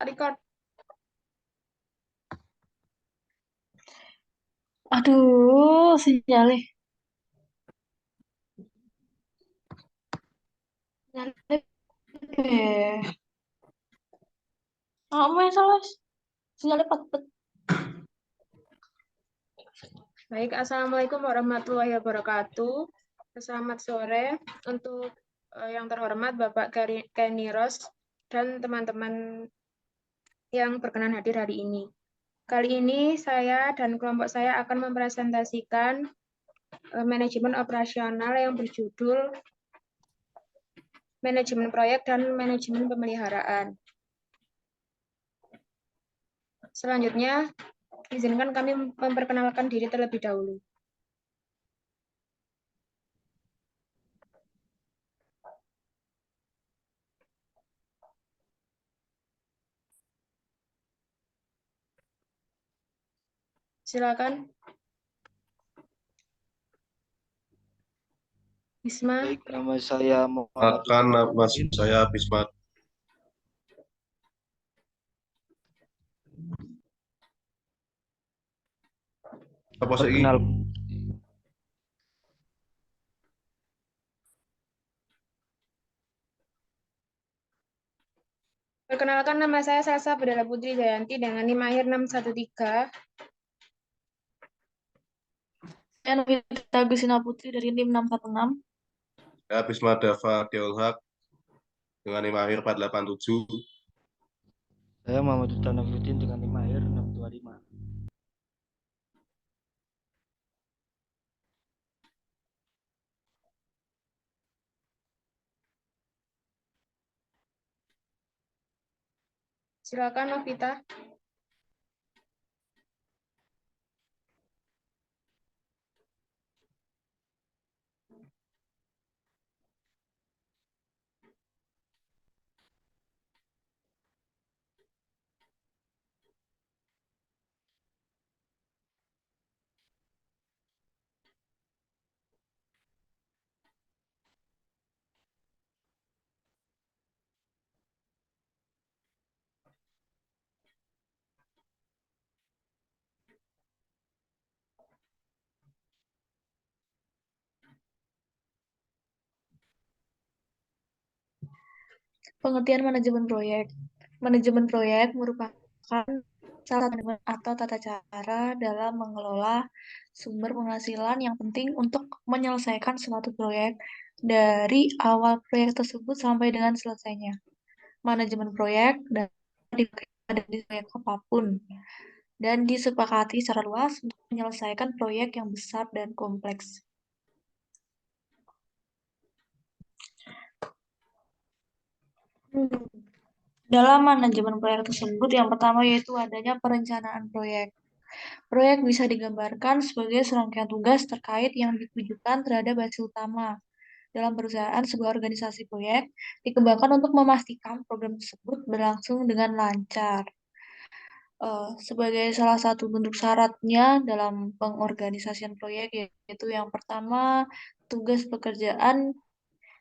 Record. Aduh, sinyalnya. Sinyalnya. Kamu yang salah. Sinyalnya pet. Baik, Assalamualaikum warahmatullahi wabarakatuh. Selamat sore untuk yang terhormat Bapak Kenny Ros dan teman-teman yang berkenan hadir hari ini. Kali ini saya dan kelompok saya akan mempresentasikan manajemen operasional yang berjudul Manajemen Proyek dan Manajemen Pemeliharaan. Selanjutnya, izinkan kami memperkenalkan diri terlebih dahulu. Silakan, Isma. Baik, nama saya Muhammad Akan nama saya Bismat. Apa sih? Perkenal, Perkenalkan, nama saya Salsa Bedala Putri Jayanti dengan NIM akhir 613. Saya Novita Gusina Putri dari NIM 616. Saya Bismat Dava Deolhak dengan NIM akhir 487. saya Muhammad Nafruddin dengan NIM akhir 625. Silakan, Novita. Pengertian manajemen proyek. Manajemen proyek merupakan salah satu atau tata cara dalam mengelola sumber penghasilan yang penting untuk menyelesaikan suatu proyek dari awal proyek tersebut sampai dengan selesainya. Manajemen proyek dan dipakai pada proyek apapun dan disepakati secara luas untuk menyelesaikan proyek yang besar dan kompleks. Dalam manajemen proyek tersebut, yang pertama yaitu adanya perencanaan proyek. Proyek bisa digambarkan sebagai serangkaian tugas terkait yang ditujukan terhadap hasil utama. Dalam perusahaan, sebuah organisasi proyek dikembangkan untuk memastikan program tersebut berlangsung dengan lancar. Sebagai salah satu bentuk syaratnya dalam pengorganisasian proyek, yaitu yang pertama, tugas pekerjaan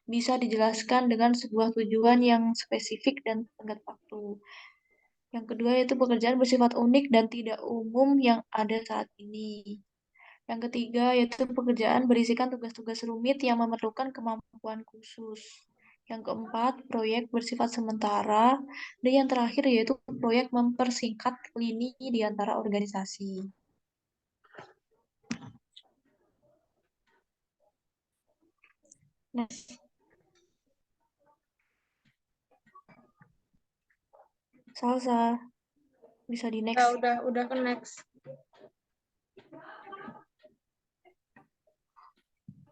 bisa dijelaskan dengan sebuah tujuan yang spesifik dan tenggat waktu. Yang kedua yaitu pekerjaan bersifat unik dan tidak umum yang ada saat ini. Yang ketiga yaitu pekerjaan berisikan tugas-tugas rumit yang memerlukan kemampuan khusus. Yang keempat, proyek bersifat sementara. Dan yang terakhir yaitu proyek mempersingkat lini di antara organisasi. Next. Salsa. Bisa di next. Udah ke next.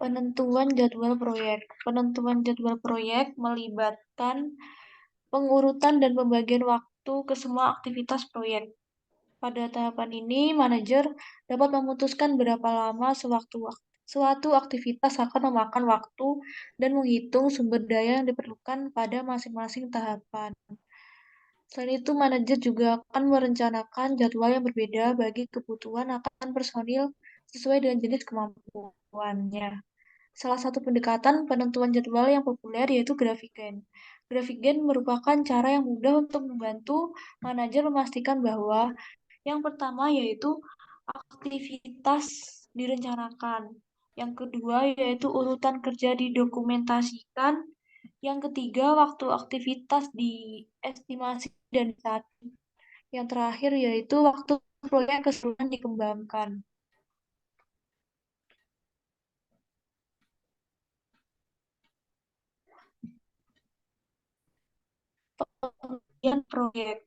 Penentuan jadwal proyek. Penentuan jadwal proyek melibatkan pengurutan dan pembagian waktu ke semua aktivitas proyek. Pada tahapan ini, manajer dapat memutuskan berapa lama suatu aktivitas akan memakan waktu dan menghitung sumber daya yang diperlukan pada masing-masing tahapan. Selain itu, manajer juga akan merencanakan jadwal yang berbeda bagi kebutuhan akan personil sesuai dengan jenis kemampuannya. Salah satu pendekatan penentuan jadwal yang populer yaitu grafiken. Grafigen merupakan cara yang mudah untuk membantu manajer memastikan bahwa yang pertama yaitu aktivitas direncanakan. Yang kedua yaitu urutan kerja didokumentasikan. Yang ketiga waktu aktivitas diestimasi dan dicatat. Yang terakhir yaitu waktu proyek keseluruhan dikembangkan. Pengertian proyek.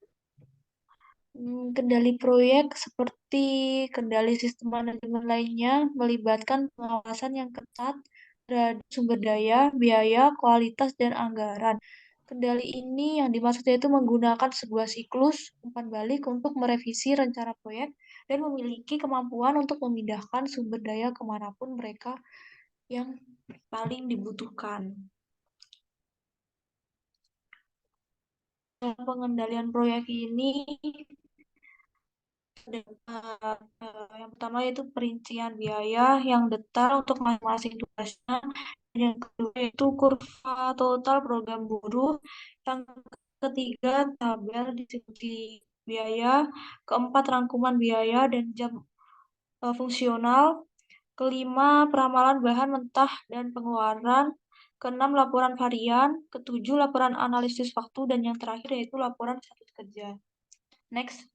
Kendali proyek seperti kendali sistem manajemen lainnya melibatkan pengawasan yang ketat terhadap sumber daya, biaya, kualitas, dan anggaran. Kendali ini yang dimaksud yaitu menggunakan sebuah siklus umpan balik untuk merevisi rencana proyek dan memiliki kemampuan untuk memindahkan sumber daya kemanapun mereka yang paling dibutuhkan. Dalam pengendalian proyek ini yang pertama yaitu perincian biaya yang detail untuk masing-masing tugasnya. Yang kedua yaitu kurva total program buruh. Yang ketiga tabel distribusi biaya. Keempat rangkuman biaya dan jam fungsional. Kelima peramalan bahan mentah dan pengeluaran. Keenam laporan harian. Ketujuh laporan analisis waktu dan yang terakhir yaitu laporan status kerja. Next.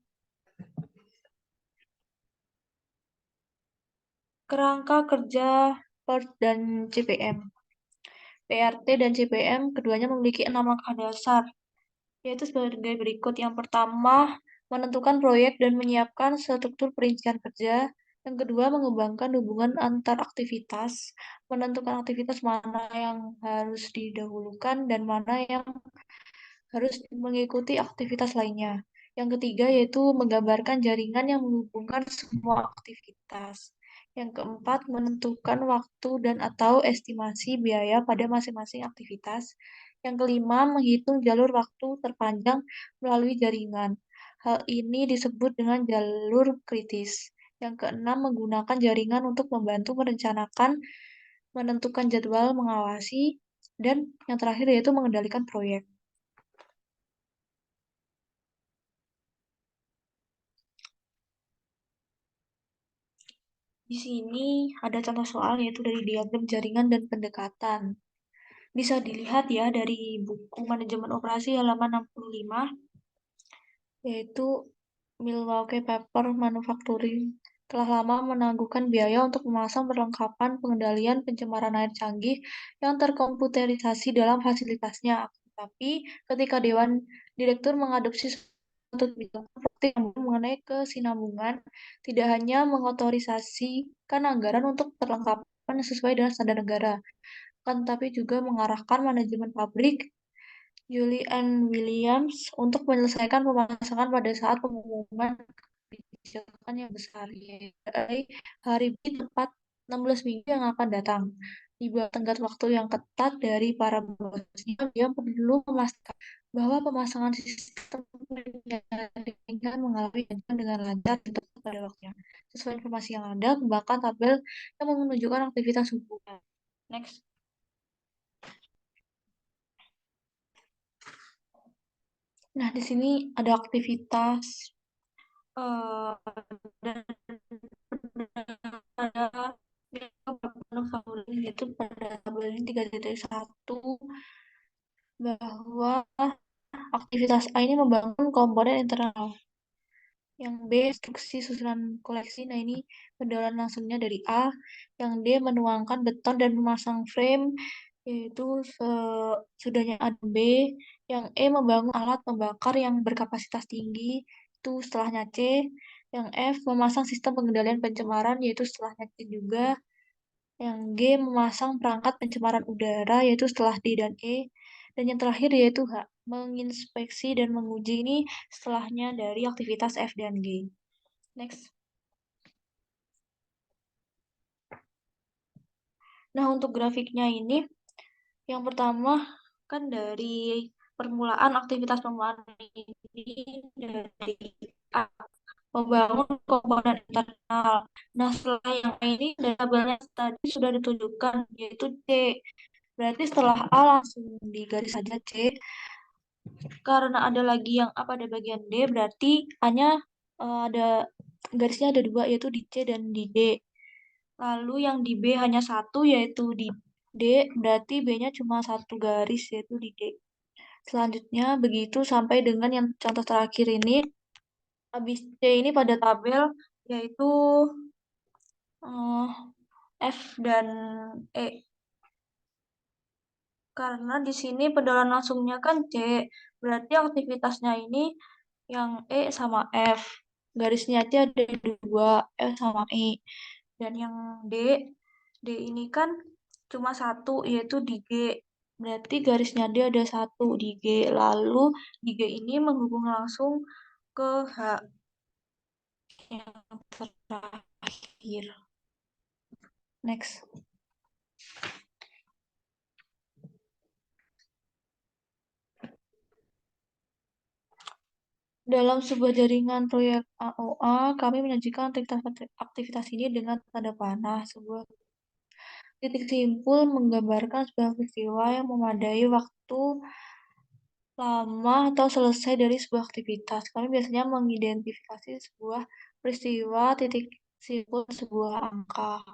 Kerangka kerja PERT dan CPM. PRT dan CPM keduanya memiliki 6 langkah dasar, yaitu sebagai berikut. Yang pertama, menentukan proyek dan menyiapkan struktur perincian kerja. Yang kedua, mengembangkan hubungan antar aktivitas, menentukan aktivitas mana yang harus didahulukan dan mana yang harus mengikuti aktivitas lainnya. Yang ketiga yaitu menggambarkan jaringan yang menghubungkan semua aktivitas. Yang keempat, menentukan waktu dan atau estimasi biaya pada masing-masing aktivitas. Yang kelima, menghitung jalur waktu terpanjang melalui jaringan. Hal ini disebut dengan jalur kritis. Yang keenam, menggunakan jaringan untuk membantu merencanakan, menentukan jadwal, mengawasi, dan yang terakhir yaitu mengendalikan proyek. Di sini ada contoh soal yaitu dari diagram jaringan dan pendekatan. Bisa dilihat ya dari buku manajemen operasi halaman 65, yaitu Milwaukee Paper Manufacturing telah lama menangguhkan biaya untuk memasang perlengkapan pengendalian pencemaran air canggih yang terkomputerisasi dalam fasilitasnya. Tapi ketika Dewan Direktur mengadopsi suatu kebijakan praktik mengenai kesinambungan, tidak hanya mengotorisasikan anggaran untuk perlengkapan sesuai dengan standar negara, kan tapi juga mengarahkan manajemen pabrik Julie and Williams untuk menyelesaikan pemasangan pada saat pengumuman kebijakan yang besar, yaitu hari B tepat 16 minggu yang akan datang. Di bawah tenggat waktu yang ketat dari para bosnya, dia perlu memastikan bahwa pemasangan sistem penjaringan mengalami jalan dengan lancar dan tepat pada waktunya. Sesuai informasi yang ada, kembangkan tabel yang menunjukkan aktivitas hubungan. Next. Nah, di sini ada aktivitas dan ada yaitu pada tabel ini 3.1 bahwa aktivitas A ini membangun komponen internal. Yang B, instruksi susunan koleksi. Nah, ini pendahuluan langsungnya dari A. Yang D, menuangkan beton dan memasang frame, yaitu sudahnya A dan B. Yang E, membangun alat pembakar yang berkapasitas tinggi, itu setelahnya C. Yang F, memasang sistem pengendalian pencemaran, yaitu setelahnya C juga. Yang G, memasang perangkat pencemaran udara, yaitu setelah D dan E. Dan yang terakhir yaitu H, menginspeksi dan menguji. Ini setelahnya dari aktivitas F dan G. Next. Nah, untuk grafiknya ini, yang pertama kan dari permulaan aktivitas permulaan ini dari A, membangun komponen internal. Nah, setelah yang ini tabelnya tadi sudah ditunjukkan, yaitu C, Berarti setelah A langsung digaris saja C. Karena ada lagi yang A pada bagian D, berarti A-nya ada garisnya ada dua, yaitu di C dan di D. Lalu yang di B hanya satu, yaitu di D, berarti B-nya cuma satu garis, yaitu di D. Selanjutnya begitu sampai dengan yang contoh terakhir ini. Habis C ini pada tabel, yaitu F dan E. Karena di sini pendolan langsungnya kan C, berarti aktivitasnya ini yang E sama F. Garisnya aja ada dua, F sama E. Dan yang D, D ini kan cuma satu, yaitu di G. Berarti garisnya D ada satu di G. Lalu di G ini menghubung langsung ke H yang terakhir. Next. Dalam sebuah jaringan proyek AOA, kami menyajikan aktivitas ini dengan tanda panah. Sebuah titik simpul menggambarkan sebuah peristiwa yang memadai waktu lama atau selesai dari sebuah aktivitas. Kami biasanya mengidentifikasi sebuah peristiwa titik simpul sebuah angka.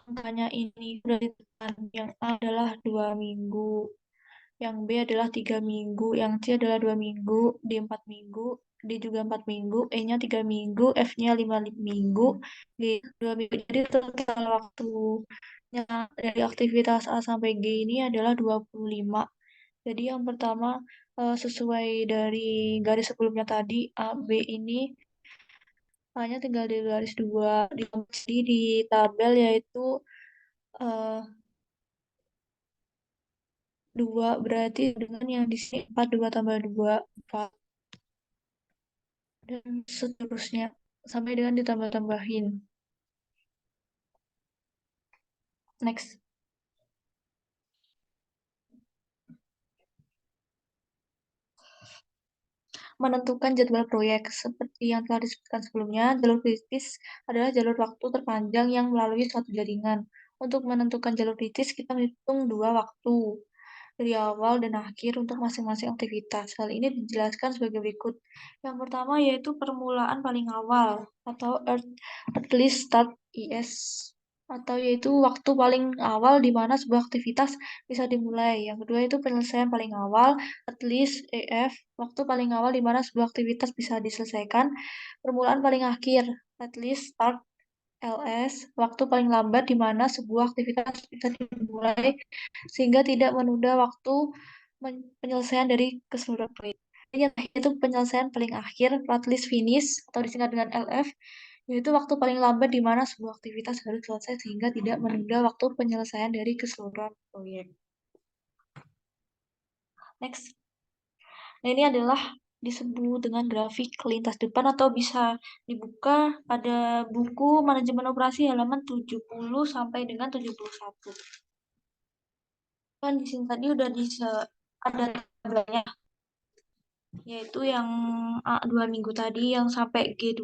Angkanya ini sudah ditekan. Yang A adalah 2 minggu, yang B adalah 3 minggu, yang C adalah 2 minggu, D 4 minggu, D juga 4 minggu, E-nya 3 minggu, F-nya 5 minggu, G 2 minggu. Jadi total waktunya dari aktivitas A sampai G ini adalah 25. Jadi yang pertama sesuai dari garis sebelumnya tadi, A, B ini hanya tinggal di garis 2 di tabel, yaitu 2 berarti dengan yang di sini 4, 2 tambah 2, 4. Dan seterusnya sampai dengan ditambah-tambahin. Next. Menentukan jadwal proyek. Seperti yang telah disebutkan sebelumnya, jalur kritis adalah jalur waktu terpanjang yang melalui suatu jaringan. Untuk menentukan jalur kritis, kita menghitung dua waktu, dari awal dan akhir untuk masing-masing aktivitas. Hal ini dijelaskan sebagai berikut. Yang pertama yaitu permulaan paling awal atau earliest start ES, atau yaitu waktu paling awal di mana sebuah aktivitas bisa dimulai. Yang kedua itu penyelesaian paling awal, at least EF, waktu paling awal di mana sebuah aktivitas bisa diselesaikan. Permulaan paling akhir, at least start LS, waktu paling lambat di mana sebuah aktivitas bisa dimulai sehingga tidak menunda waktu penyelesaian dari keseluruhan proyek. Yang terakhir itu penyelesaian paling akhir, at least finish, atau disingkat dengan LF, yaitu waktu paling lambat di mana sebuah aktivitas harus selesai sehingga tidak menunda waktu penyelesaian dari keseluruhan proyek. Next. Nah, ini adalah disebut dengan grafik lintas depan atau bisa dibuka pada buku manajemen operasi halaman 70 sampai dengan 71. Kan di sini tadi udah ada tabelnya, yaitu yang A 2 minggu tadi yang sampai G2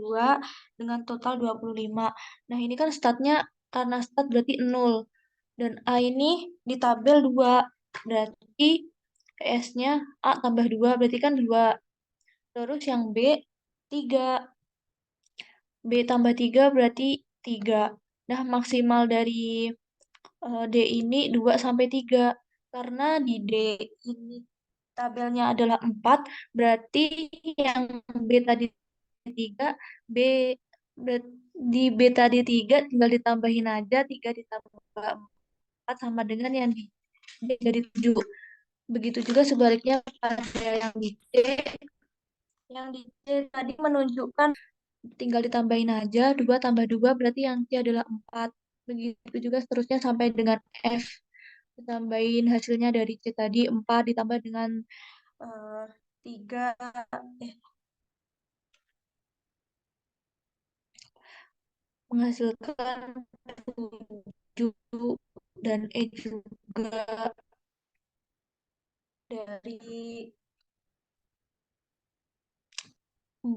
dengan total 25. Nah, ini kan startnya karena start berarti 0. Dan A ini di tabel 2. Berarti PS-nya A tambah 2 berarti kan 2. Terus yang B 3. B tambah 3 berarti 3. Nah, maksimal dari D ini 2 sampai 3. Karena di D ini tabelnya adalah 4, berarti yang B tadi 3, B di B tadi 3 tinggal ditambahin aja, 3 ditambah 4 sama dengan yang di D jadi 7. Begitu juga sebaliknya pada yang di D. Yang di D tadi menunjukkan tinggal ditambahin aja, 2 tambah 2 berarti yang C adalah 4. Begitu juga seterusnya sampai dengan F. Ditambahin hasilnya dari C tadi 4 ditambah dengan 3 menghasilkan 7 dan E juga dari 4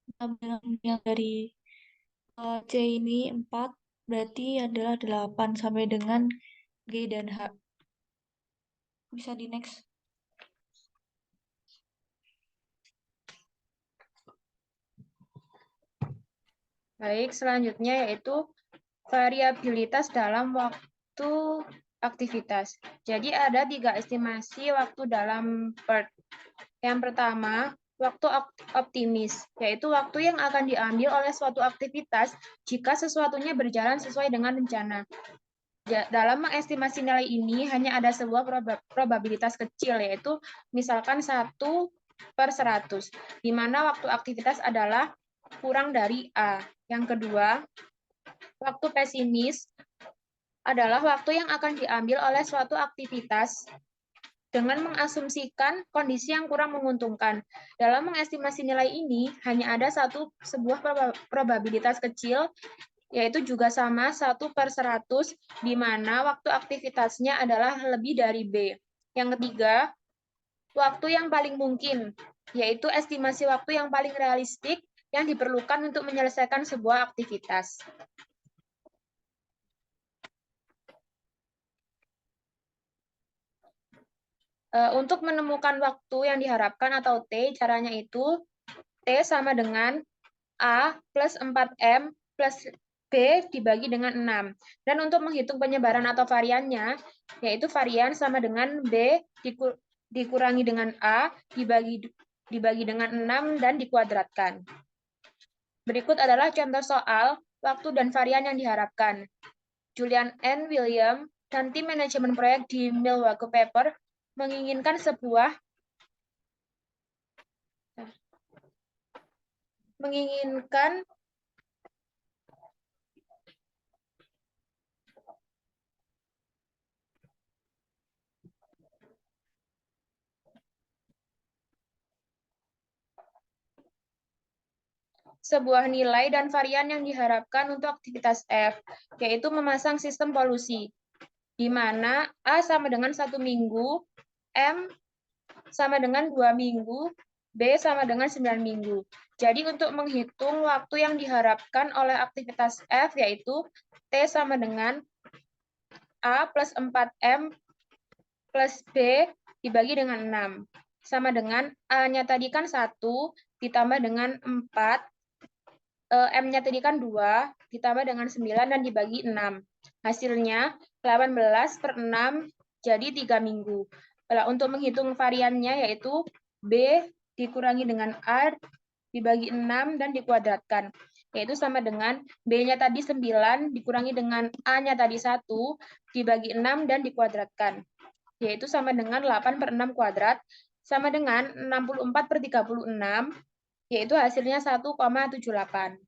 ditambah dengan yang dari C ini 4 berarti adalah 8 sampai dengan G dan H. Bisa di next. Baik, selanjutnya yaitu variabilitas dalam waktu aktivitas. Jadi ada 3 estimasi waktu dalam PERT. Yang pertama, waktu optimis, yaitu waktu yang akan diambil oleh suatu aktivitas jika sesuatunya berjalan sesuai dengan rencana. Dalam mengestimasi nilai ini hanya ada sebuah probabilitas kecil, yaitu misalkan 1/100, di mana waktu aktivitas adalah kurang dari A. Yang kedua, waktu pesimis adalah waktu yang akan diambil oleh suatu aktivitas dengan mengasumsikan kondisi yang kurang menguntungkan. Dalam mengestimasi nilai ini, hanya ada sebuah probabilitas kecil, yaitu juga sama 1/100, di mana waktu aktivitasnya adalah lebih dari B. Yang ketiga, waktu yang paling mungkin, yaitu estimasi waktu yang paling realistik yang diperlukan untuk menyelesaikan sebuah aktivitas. Untuk menemukan waktu yang diharapkan atau T, caranya itu T sama dengan A plus 4M plus B dibagi dengan 6. Dan untuk menghitung penyebaran atau variannya, yaitu varian sama dengan B dikurangi dengan A dibagi dengan 6 dan dikuadratkan. Berikut adalah contoh soal waktu dan varian yang diharapkan. Julian N. William dan tim manajemen proyek di Milwaukee Paper menginginkan sebuah sebuah nilai dan varian yang diharapkan untuk aktivitas F, yaitu memasang sistem polusi, di mana A sama dengan 1 minggu, M sama dengan 2 minggu, B sama dengan 9 minggu. Jadi untuk menghitung waktu yang diharapkan oleh aktivitas F, yaitu T sama dengan A plus 4M plus B dibagi dengan 6. Sama dengan A-nya tadi kan 1, ditambah dengan 4, M-nya tadi kan 2, ditambah dengan 9, dan dibagi 6. Hasilnya 18/6, jadi 3 minggu. Untuk menghitung variannya yaitu B dikurangi dengan A dibagi 6 dan dikuadratkan. Yaitu sama dengan B-nya tadi 9 dikurangi dengan A-nya tadi 1 dibagi 6 dan dikuadratkan. Yaitu sama dengan 8/6 kuadrat, sama dengan 64/36, yaitu hasilnya 1,78.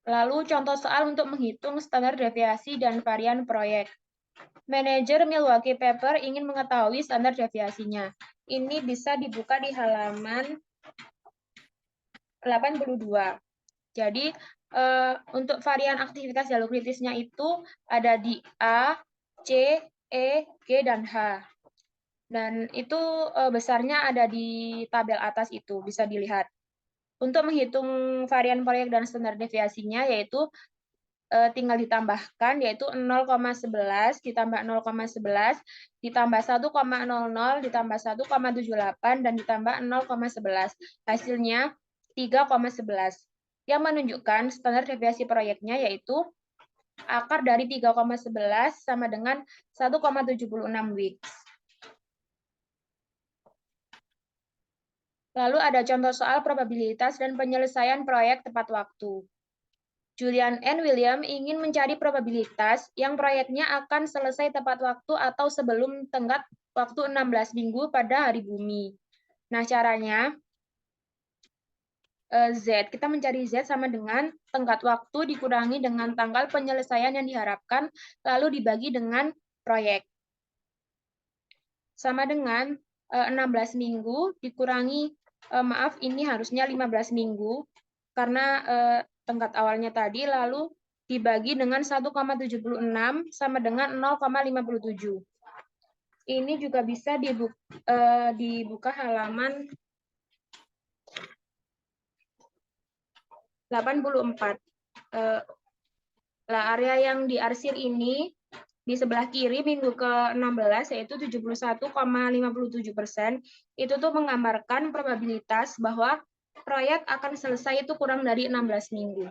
Lalu contoh soal untuk menghitung standar deviasi dan varian proyek. Manajer Milwaukee Paper ingin mengetahui standar deviasinya. Ini bisa dibuka di halaman 82. Jadi untuk varian aktivitas jalur kritisnya itu ada di A, C, E, G, dan H. Dan itu besarnya ada di tabel atas itu, bisa dilihat. Untuk menghitung varian proyek dan standar deviasinya, yaitu tinggal ditambahkan, yaitu 0,11 ditambah 0,11 ditambah 1,00 ditambah 1,78 dan ditambah 0,11. Hasilnya 3,11. Yang menunjukkan standar deviasi proyeknya yaitu akar dari 3,11 sama dengan 1,76 Weeks. Lalu ada contoh soal probabilitas dan penyelesaian proyek tepat waktu. Julian N. William ingin mencari probabilitas yang proyeknya akan selesai tepat waktu atau sebelum tenggat waktu 16 minggu pada hari bumi. Nah, caranya Z, kita mencari Z sama dengan tenggat waktu dikurangi dengan tanggal penyelesaian yang diharapkan, lalu dibagi dengan proyek. Sama dengan 16 minggu dikurangi, maaf ini harusnya 15 minggu, karena tenggat awalnya tadi, lalu dibagi dengan 1,76 sama dengan 0,57. Ini juga bisa dibuka halaman 84. Lah, area yang diarsir ini di sebelah kiri minggu ke-16 yaitu 71,57%. Itu tuh menggambarkan probabilitas bahwa proyek akan selesai itu kurang dari 16 minggu.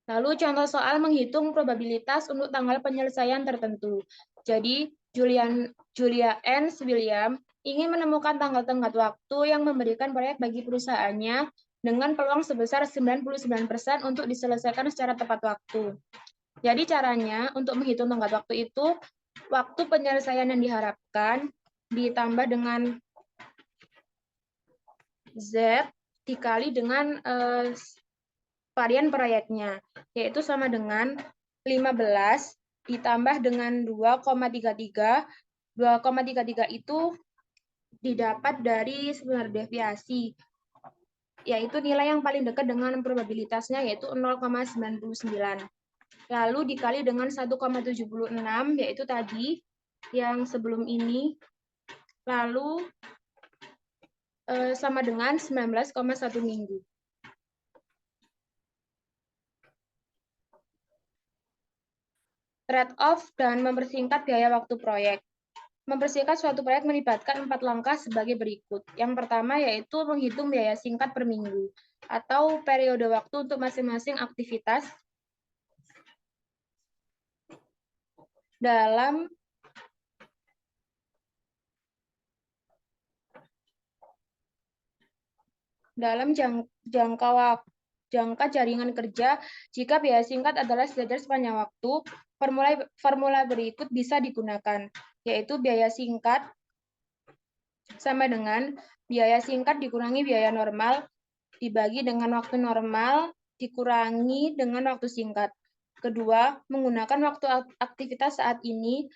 Lalu contoh soal menghitung probabilitas untuk tanggal penyelesaian tertentu. Jadi Julia N. William ingin menemukan tanggal tenggat waktu yang memberikan proyek bagi perusahaannya dengan peluang sebesar 99% untuk diselesaikan secara tepat waktu. Jadi caranya untuk menghitung tenggat waktu itu, waktu penyelesaian yang diharapkan ditambah dengan Z dikali dengan varian proyeknya, yaitu sama dengan 15 ditambah dengan 2,33. 2,33 itu didapat dari standar deviasi, yaitu nilai yang paling dekat dengan probabilitasnya, yaitu 0,99. Lalu dikali dengan 1,76, yaitu tadi yang sebelum ini, lalu sama dengan 19,1 minggu. Trade-off dan mempersingkat biaya waktu proyek. Mempersingkat suatu proyek melibatkan 4 langkah sebagai berikut. Yang pertama yaitu menghitung biaya singkat per minggu atau periode waktu untuk masing-masing aktivitas dalam jangka jaringan kerja. Jika biaya singkat adalah sejajar sepanjang waktu, formula berikut bisa digunakan, yaitu biaya singkat sama dengan biaya singkat dikurangi biaya normal dibagi dengan waktu normal dikurangi dengan waktu singkat. Kedua, menggunakan waktu aktivitas saat ini,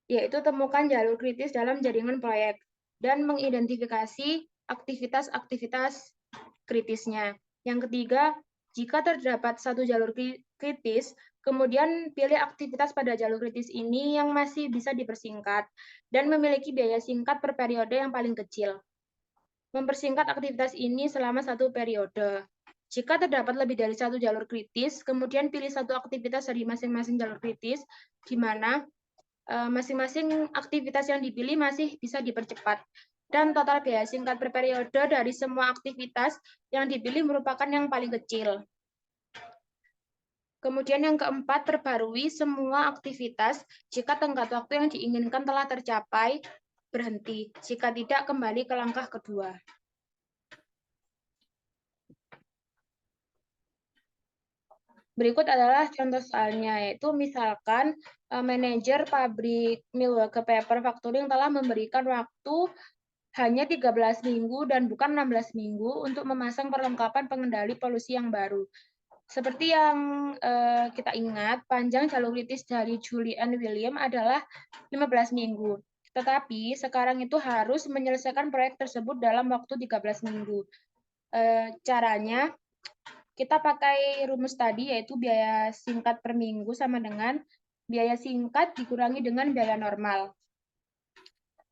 yaitu temukan jalur kritis dalam jaringan proyek dan mengidentifikasi aktivitas-aktivitas kritisnya. Yang ketiga, jika terdapat satu jalur kritis, kemudian pilih aktivitas pada jalur kritis ini yang masih bisa dipersingkat dan memiliki biaya singkat per periode yang paling kecil. Mempersingkat aktivitas ini selama satu periode. Jika terdapat lebih dari satu jalur kritis, kemudian pilih satu aktivitas dari masing-masing jalur kritis, di mana masing-masing aktivitas yang dipilih masih bisa dipercepat. Dan total biaya singkat per periode dari semua aktivitas yang dipilih merupakan yang paling kecil. Kemudian yang keempat, perbarui semua aktivitas jika tenggat waktu yang diinginkan telah tercapai, berhenti. Jika tidak, kembali ke langkah kedua. Berikut adalah contoh soalnya, yaitu misalkan manajer pabrik Milwaukee Paper Factory telah memberikan waktu hanya 13 minggu dan bukan 16 minggu untuk memasang perlengkapan pengendali polusi yang baru. Seperti yang kita ingat, panjang jalur kritis dari Julie N. William adalah 15 minggu. Tetapi sekarang itu harus menyelesaikan proyek tersebut dalam waktu 13 minggu. Caranya, kita pakai rumus tadi, yaitu biaya singkat per minggu sama dengan biaya singkat dikurangi dengan biaya normal.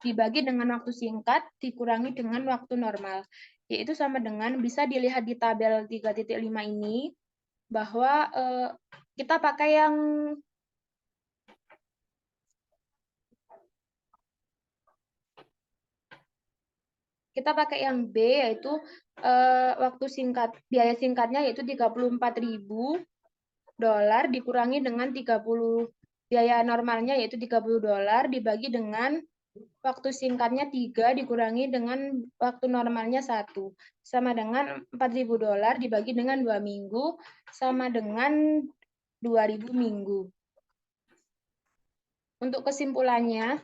Dibagi dengan waktu singkat dikurangi dengan waktu normal. Yaitu sama dengan, bisa dilihat di tabel 3.5 ini, bahwa kita pakai yang B, yaitu waktu singkat, biaya singkatnya yaitu $34.000 dikurangi dengan 30, biaya normalnya yaitu $30 dibagi dengan waktu singkatnya 3 dikurangi dengan waktu normalnya 1, sama dengan $4.000 dibagi dengan 2 minggu, sama dengan 2.000 minggu. Untuk kesimpulannya,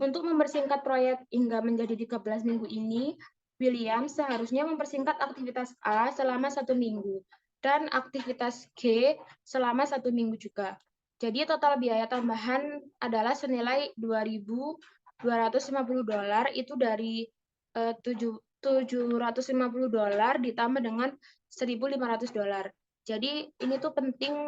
untuk mempersingkat proyek hingga menjadi 13 minggu ini, William seharusnya mempersingkat aktivitas A selama 1 minggu dan aktivitas G selama 1 minggu juga. Jadi total biaya tambahan adalah senilai $2.250 itu dari $750 ditambah dengan $1.500. Jadi ini tuh penting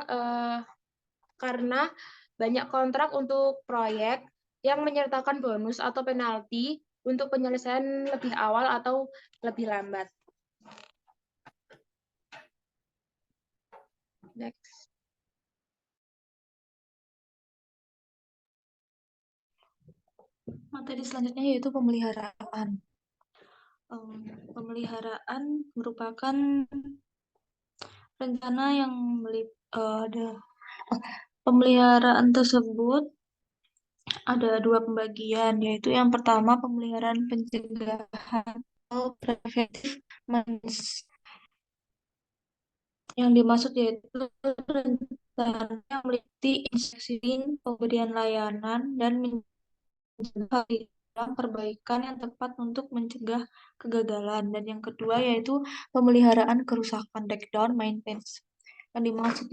karena banyak kontrak untuk proyek yang menyertakan bonus atau penalti untuk penyelesaian lebih awal atau lebih lambat. Next. Materi selanjutnya yaitu pemeliharaan. Pemeliharaan merupakan rencana yang ada pemeliharaan tersebut ada dua pembagian, yaitu yang pertama pemeliharaan pencegahan atau preventive maintenance. Yang dimaksud yaitu rencana yang meliputi inspeksi, pemberian layanan, dan mencegah dalam perbaikan yang tepat untuk mencegah kegagalan. Dan yang kedua yaitu pemeliharaan kerusakan, breakdown maintenance. Yang dimaksud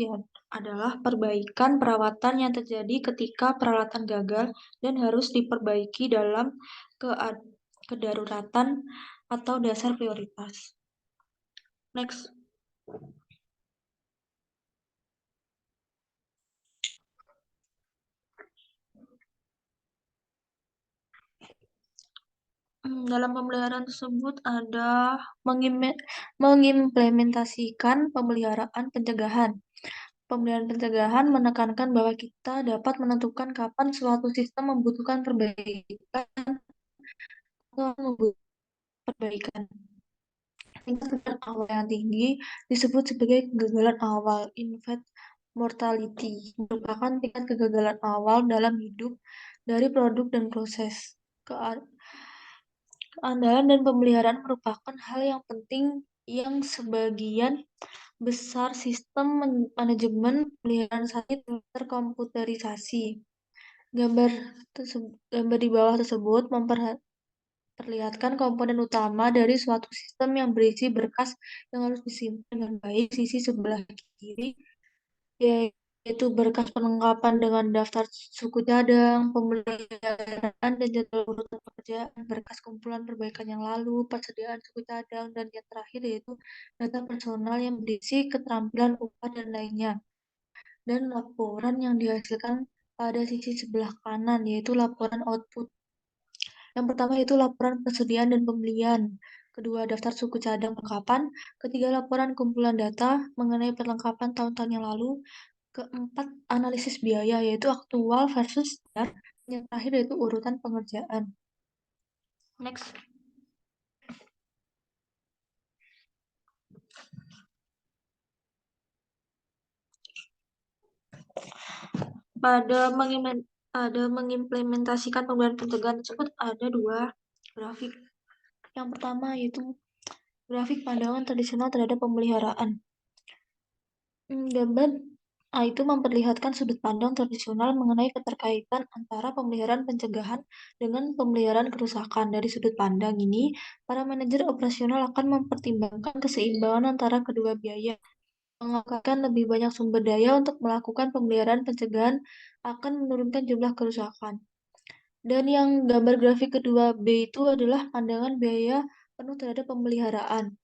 adalah perbaikan perawatan yang terjadi ketika peralatan gagal dan harus diperbaiki dalam kedaruratan atau dasar prioritas. Next. Dalam pemeliharaan tersebut ada mengimplementasikan pemeliharaan pencegahan. Pemeliharaan pencegahan menekankan bahwa kita dapat menentukan kapan suatu sistem membutuhkan perbaikan atau membutuhkan perbaikan. Tingkat kegagalan awal yang tinggi disebut sebagai kegagalan awal. Infant mortality merupakan tingkat kegagalan awal dalam hidup dari produk dan proses. Keandalan dan pemeliharaan merupakan hal yang penting yang sebagian besar sistem manajemen pemeliharaan saat ini terkomputerisasi. Gambar di bawah tersebut memperlihatkan komponen utama dari suatu sistem yang berisi berkas yang harus disimpan dengan baik. Sisi sebelah kiri yaitu berkas pelengkapan dengan daftar suku cadang, pemeliharaan dan jadwal urutan pekerjaan, berkas kumpulan perbaikan yang lalu, persediaan suku cadang, dan yang terakhir yaitu data personal yang berisi keterampilan upah dan lainnya. Dan laporan yang dihasilkan pada sisi sebelah kanan yaitu laporan output. Yang pertama itu laporan persediaan dan pembelian. Kedua, daftar suku cadang pelengkapan. Ketiga, laporan kumpulan data mengenai perlengkapan tahun-tahun yang lalu. Keempat, analisis biaya, yaitu aktual versus standar. Yang terakhir yaitu urutan pengerjaan. Next. Pada mengimplementasikan pemeliharaan pencegahan tersebut ada dua grafik. Yang pertama yaitu grafik pandangan tradisional terhadap pemeliharaan. Gambar itu memperlihatkan sudut pandang tradisional mengenai keterkaitan antara pemeliharaan pencegahan dengan pemeliharaan kerusakan. Dari sudut pandang ini, para manajer operasional akan mempertimbangkan keseimbangan antara kedua biaya. Mengalokasikan lebih banyak sumber daya untuk melakukan pemeliharaan pencegahan akan menurunkan jumlah kerusakan. Dan yang gambar grafik kedua B itu adalah pandangan biaya penuh terhadap pemeliharaan.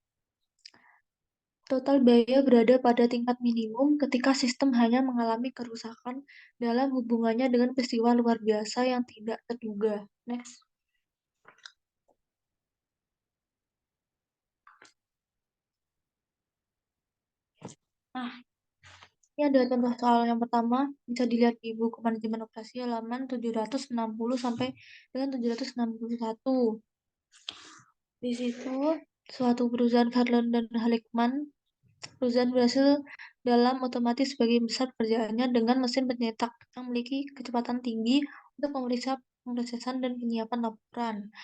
Total biaya berada pada tingkat minimum ketika sistem hanya mengalami kerusakan dalam hubungannya dengan peristiwa luar biasa yang tidak terduga. Next. Nah, ini ada contoh soal yang pertama, bisa dilihat di buku manajemen operasi halaman 760 sampai dengan 761. Di situ, suatu perusahaan Harlan dan Halikman, perusahaan berhasil dalam otomatis sebagian besar pekerjaannya dengan mesin pencetak yang memiliki kecepatan tinggi untuk memeriksa pemrosesan dan penyiapan laporan.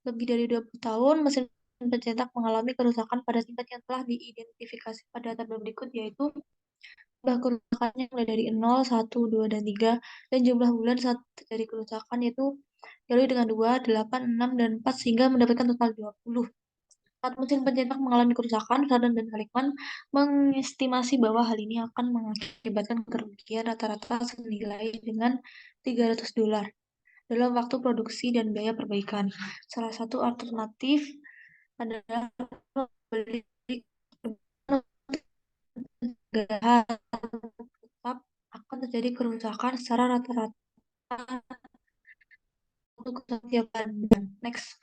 Lebih dari 20 tahun, mesin pencetak mengalami kerusakan pada tingkat yang telah diidentifikasi pada tabel berikut, yaitu jumlah kerusakannya mulai dari 0, 1, 2, dan 3, dan jumlah bulan saat terjadi kerusakan yaitu dialui dengan 2, 8, 6, dan 4 sehingga mendapatkan total 20. Saat mesin pencetak mengalami kerusakan, Harlan dan Halikman mengestimasi bahwa hal ini akan mengakibatkan kerugian rata-rata senilai dengan $300 dalam waktu produksi dan biaya perbaikan. Salah satu alternatif adalah membeli pencegahan, tetap akan terjadi kerusakan secara rata-rata untuk setiap badan. Next.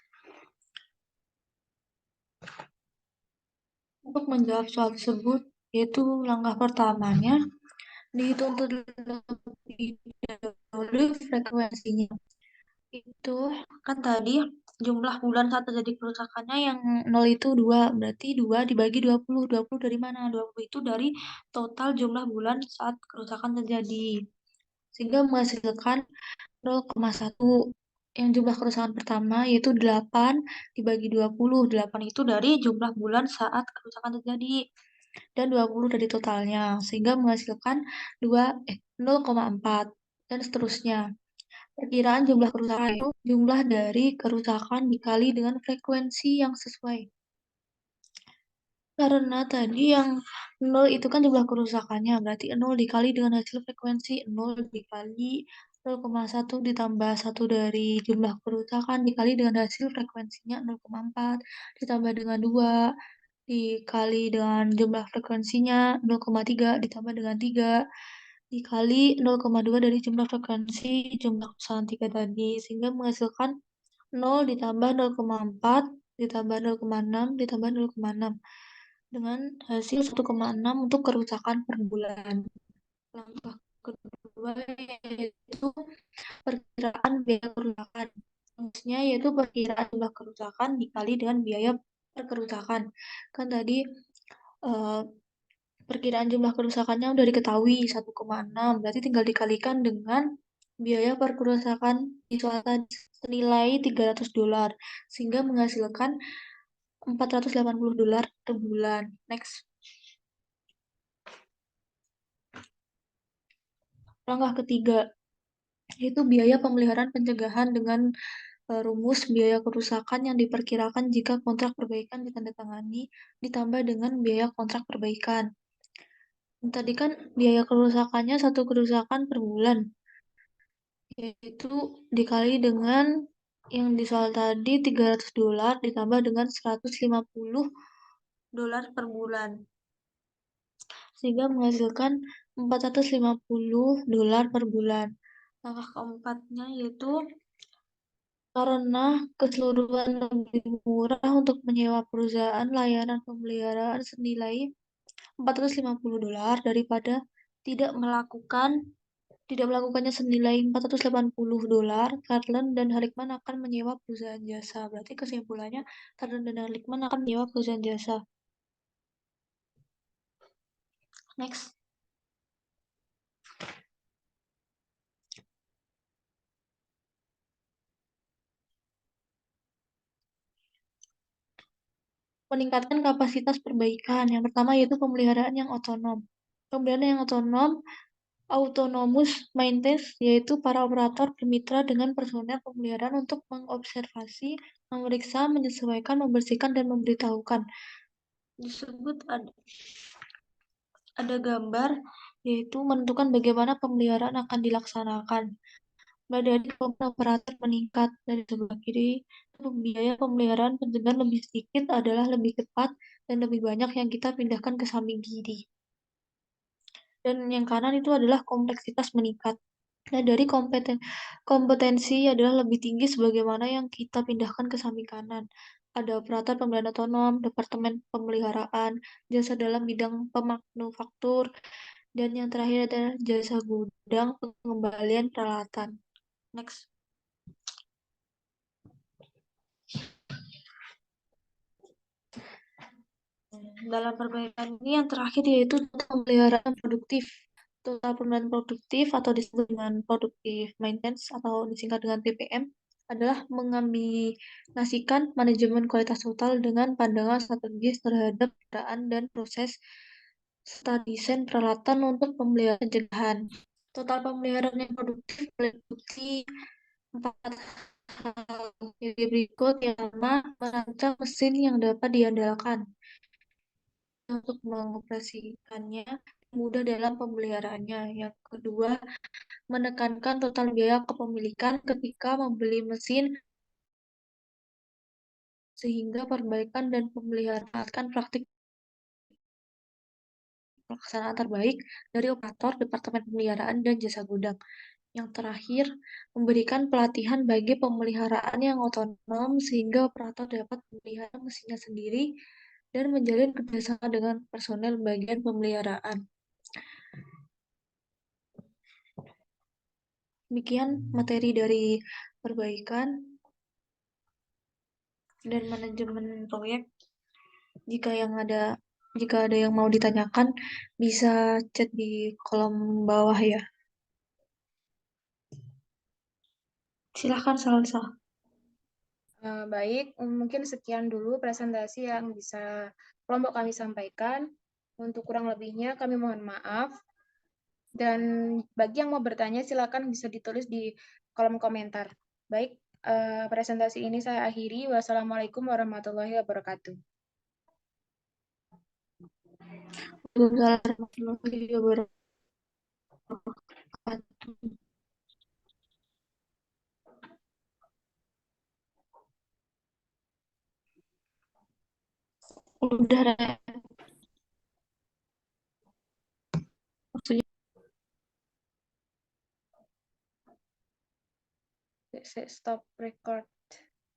Untuk menjawab soal tersebut, yaitu langkah pertamanya, dihitung terlebih dahulu frekuensinya. Itu kan tadi jumlah bulan saat terjadi kerusakannya yang 0 itu 2, berarti 2 dibagi 20. 20 dari mana? 20 itu dari total jumlah bulan saat kerusakan terjadi. Sehingga menghasilkan 0,1. Yang jumlah kerusakan pertama yaitu 8 dibagi 20. 8 itu dari jumlah bulan saat kerusakan terjadi. Dan 20 dari totalnya. Sehingga menghasilkan 0,4. Dan seterusnya. Perkiraan jumlah kerusakan itu jumlah dari kerusakan dikali dengan frekuensi yang sesuai. Karena tadi yang 0 itu kan jumlah kerusakannya, berarti 0 dikali dengan hasil frekuensi 0 dikali 0,1 ditambah 1 dari jumlah kerusakan dikali dengan hasil frekuensinya 0,4 ditambah dengan 2 dikali dengan jumlah frekuensinya 0,3 ditambah dengan 3 dikali 0,2 dari jumlah frekuensi jumlah kerusakan 3 tadi, sehingga menghasilkan 0 ditambah 0,4 ditambah 0,6 ditambah 0,6 dengan hasil 1,6 untuk kerusakan per bulan. Langkah kedua yaitu perkiraan biaya kerusakan. Maksudnya yaitu perkiraan jumlah kerusakan dikali dengan biaya per kerusakan. Kan tadi perkiraan jumlah kerusakannya udah diketahui 1,6, berarti tinggal dikalikan dengan biaya per kerusakan di soal tadi senilai $300, sehingga menghasilkan $480 per bulan. Next. Langkah ketiga, yaitu biaya pemeliharaan pencegahan dengan rumus biaya kerusakan yang diperkirakan jika kontrak perbaikan ditandatangani ditambah dengan biaya kontrak perbaikan. Tadi kan biaya kerusakannya 1 kerusakan per bulan, yaitu dikali dengan yang di soal tadi $300 ditambah dengan $150 per bulan, sehingga menghasilkan $450 per bulan. Langkah keempatnya yaitu karena keseluruhan lebih murah untuk menyewa perusahaan layanan pemeliharaan senilai $450 daripada tidak melakukannya senilai $480, Carlton dan Harriman akan menyewa perusahaan jasa. Berarti kesimpulannya, Carlton dan Harriman akan menyewa perusahaan jasa. Next. Meningkatkan kapasitas perbaikan. Yang pertama yaitu pemeliharaan yang otonom. Pemeliharaan yang otonom autonomous maintenance, yaitu para operator bermitra dengan personel pemeliharaan untuk mengobservasi, memeriksa, menyesuaikan, membersihkan, dan memberitahukan. Disebut ada gambar, yaitu menentukan bagaimana pemeliharaan akan dilaksanakan. Dari operator meningkat dari sebelah kiri, biaya pemeliharaan pencegahan lebih sedikit adalah lebih cepat dan lebih banyak yang kita pindahkan ke samping kiri. Dan yang kanan itu adalah kompleksitas meningkat. Nah, dari kompetensi adalah lebih tinggi sebagaimana yang kita pindahkan ke samping kanan. Ada operator pemeliharaan otonom, departemen pemeliharaan, jasa dalam bidang pemanufaktur, dan yang terakhir adalah jasa gudang pengembalian peralatan. Next. Dalam perbaikan ini yang terakhir yaitu pemeliharaan produktif. Total pemeliharaan produktif atau disebut dengan productive maintenance atau disingkat dengan PPM adalah mengombinasikan manajemen kualitas total dengan pandangan strategis terhadap kendaraan dan proses serta desain peralatan untuk pemeliharaan pencegahan. Total pemeliharaan yang produktif meliputi 4 hal berikut. Yang pertama, merancang mesin yang dapat diandalkan untuk mengoperasikannya mudah dalam pemeliharaannya. Yang kedua, menekankan total biaya kepemilikan ketika membeli mesin sehingga perbaikan dan pemeliharaan akan praktik pelaksanaan terbaik dari operator, departemen pemeliharaan, dan jasa gudang. Yang terakhir, memberikan pelatihan bagi pemeliharaan yang otonom sehingga operator dapat memelihara mesinnya sendiri dan menjalin kerjasama dengan personel bagian pemeliharaan. Demikian materi dari perbaikan dan manajemen proyek. Jika ada yang mau ditanyakan, bisa chat di kolom bawah ya. Silahkan Salsa. Baik, mungkin sekian dulu presentasi yang bisa kelompok kami sampaikan. Untuk kurang lebihnya kami mohon maaf. Dan bagi yang mau bertanya, silakan bisa ditulis di kolom komentar. Baik, presentasi ini saya akhiri. Wassalamualaikum warahmatullahi wabarakatuh. Waalaikumsalam warahmatullahi wabarakatuh. Udah, Ren. Waktunya. Stop record.